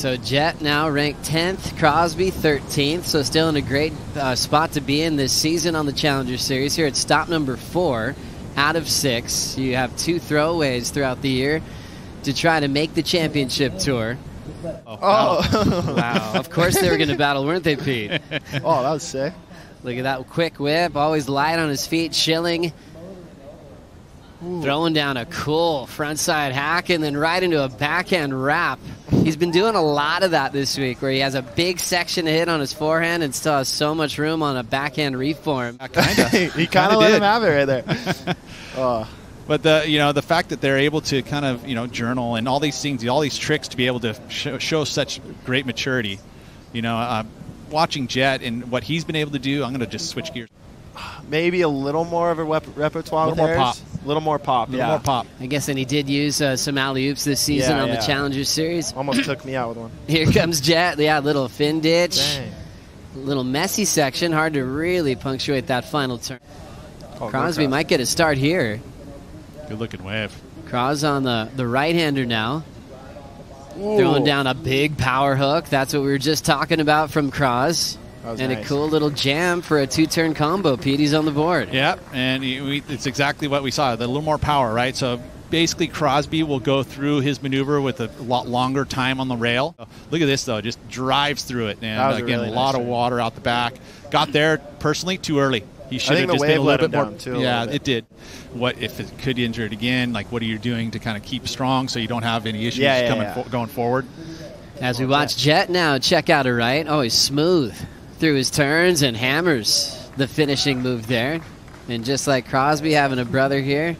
So Jett now ranked 10th, Crosby 13th, so still in a great spot to be in this season on the Challenger Series. Here at stop number 4 out of 6. You have 2 throwaways throughout the year to try to make the championship tour. Oh. Wow. Of course they were going to battle, weren't they, Pete? Oh, that was sick. Look at that quick whip, always light on his feet. Schilling throwing down a cool frontside hack and then right into a backhand wrap. He's been doing a lot of that this week, where he has a big section to hit on his forehand and still has so much room on a backhand reform. He kind of let him have it right there. Oh. But the fact that they're able to kind of journal and all these things, all these tricks to be able to show such great maturity. Watching Jett and what he's been able to do, I'm going to just switch gears. Maybe a little more of a repertoire. A little more pop. A little more pop. A little more pop. I guess, and he did use some alley-oops this season on the Challenger Series. Almost took me out with one. Here comes Jett. Yeah, little fin ditch. Dang. Little messy section. Hard to really punctuate that final turn. Oh, Crosby might get a start here. Good looking wave. Cross on the right-hander now. Ooh. Throwing down a big power hook. That's what we were just talking about from Cross. And nice. A cool little jam for a 2-turn combo. Pete, he's on the board. Yep, and it's exactly what we saw. A little more power, right? So basically Crosby will go through his maneuver with a lot longer time on the rail. Look at this, though. Just drives through it. And again, really a lot of water out the back. Got there, personally, too early. He should have just been a little bit more. Too, yeah, it did. What if it could injure it again? Like, what are you doing to kind of keep strong so you don't have any issues going forward? As we watch Jett now check out a right. Oh, he's smooth through his turns and hammers the finishing move there. And just like Crosby having a brother here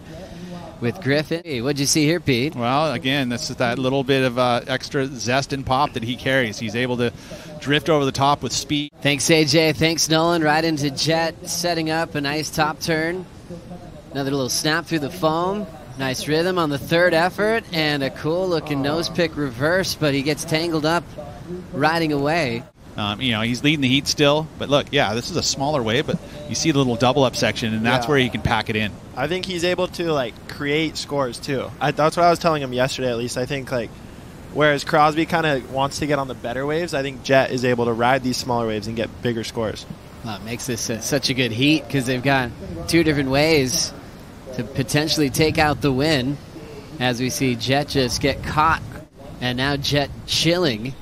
with Griffin. Hey, what'd you see here, Pete? Well, again, this is that little bit of extra zest and pop that he carries. He's able to drift over the top with speed. Thanks, AJ. Thanks, Nolan. Right into Jett, setting up a nice top turn. Another little snap through the foam. Nice rhythm on the third effort. And a cool-looking nose pick reverse, but he gets tangled up riding away. He's leading the heat still. But look, this is a smaller wave, but you see the little double-up section, and that's where he can pack it in. I think he's able to, create scores, too. That's what I was telling him yesterday, at least. I think, whereas Crosby kind of wants to get on the better waves, I think Jett is able to ride these smaller waves and get bigger scores. Well, it makes this such a good heat because they've got 2 different ways to potentially take out the win, as we see Jett just get caught. And now Jett Schilling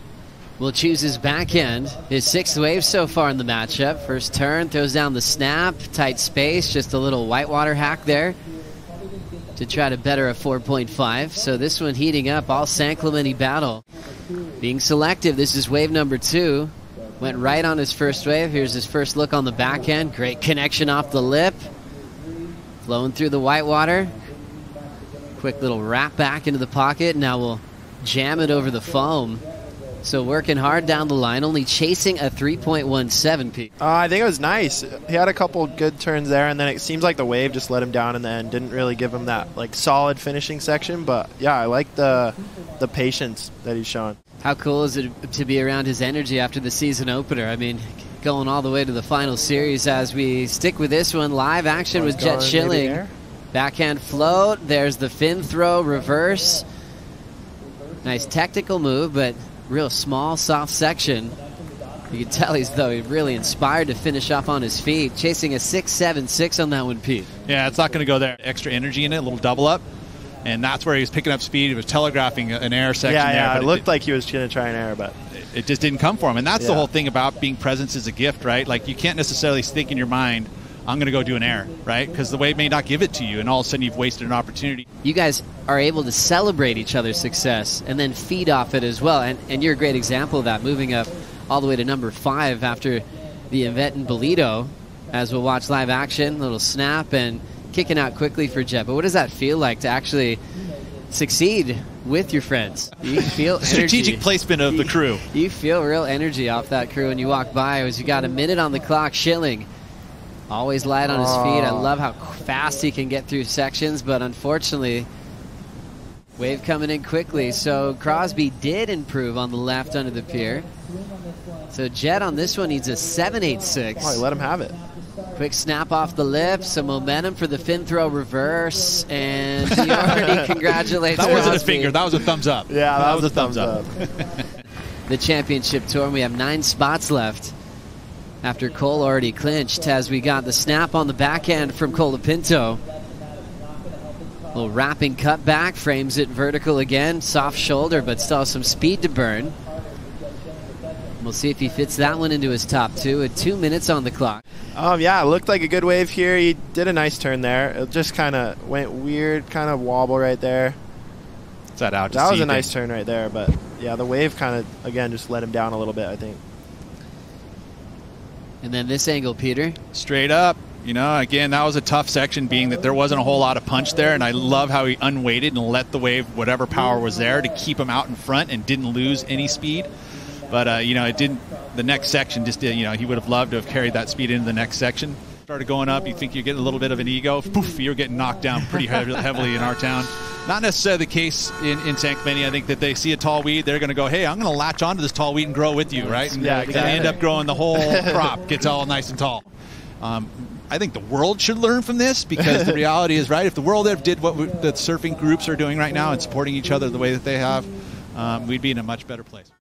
will choose his backhand. His 6th wave so far in the matchup. First turn, throws down the snap, tight space, just a little whitewater hack there to try to better a 4.5. So this one heating up, all San Clemente battle. Being selective, this is wave number 2. Went right on his first wave. Here's his first look on the backhand. Great connection off the lip. Flowing through the whitewater. Quick little wrap back into the pocket. Now we'll jam it over the foam. So working hard down the line, only chasing a 3.17, Pete. I think it was nice. He had a couple good turns there, and then it seems like the wave just let him down in the end. Didn't really give him that solid finishing section, but yeah, I like the patience that he's showing. How cool is it to be around his energy after the season opener? I mean, going all the way to the final series as we stick with this one. Live action with Jett Schilling. Backhand float. There's the fin throw reverse. Nice technical move, but real small, soft section. You can tell he's really inspired to finish off on his feet. Chasing a 6.76 on that one, Pete. Yeah, it's not going to go there. Extra energy in it, a little double up. And that's where he was picking up speed. He was telegraphing an air section there. Yeah, it looked like he was going to try an air, but it just didn't come for him. And that's the whole thing about being presence is a gift, right? Like, you can't necessarily think in your mind, I'm going to go do an air, right? Because the wave may not give it to you, and all of a sudden you've wasted an opportunity. You guys are able to celebrate each other's success and then feed off it as well. And you're a great example of that, moving up all the way to number 5 after the event in Bolito. As we'll watch live action, little snap and kicking out quickly for Jett. But what does that feel like to actually succeed with your friends? You feel strategic placement of the crew. You feel real energy off that crew when you walk by. As you got a minute on the clock, Schilling always light on his feet. I love how fast he can get through sections, but unfortunately, wave coming in quickly. So Crosby did improve on the left under the pier. So Jett on this one needs a 7.86. Oh, he let him have it. Quick snap off the lip, some momentum for the fin throw reverse, and he already congratulates That wasn't Crosby. a finger, that was a thumbs up. Yeah, that was a thumbs up. the championship tour. We have 9 spots left after Cole already clinched, as we got the snap on the backhand from Colapinto. Little wrapping cut back, frames it vertical again. Soft shoulder, but still some speed to burn. We'll see if he fits that one into his top 2 at 2 minutes on the clock. Yeah, it looked like a good wave here. He did a nice turn there. It just kind of went weird, kind of wobble right there. That was a nice turn right there, but yeah, the wave kind of, again, just let him down a little bit, I think. And then this angle, Peter. Straight up. You know, again, that was a tough section, being that there wasn't a whole lot of punch there, and I love how he unweighted and let the wave, whatever power was there, to keep him out in front and didn't lose any speed. But, you know, it didn't. The next section just did, you know, he would have loved to have carried that speed into the next section. Started going up, you think you're getting a little bit of an ego. Poof, you're getting knocked down pretty heavily in our town. Not necessarily the case in San Clemente. I think that they see a tall weed, they're going to go, hey, I'm going to latch onto this tall weed and grow with you, right? And yeah, exactly. They end up growing the whole crop, gets all nice and tall. I think the world should learn from this, because the reality is, right, if the world ever did what the surfing groups are doing right now and supporting each other the way that they have, we'd be in a much better place.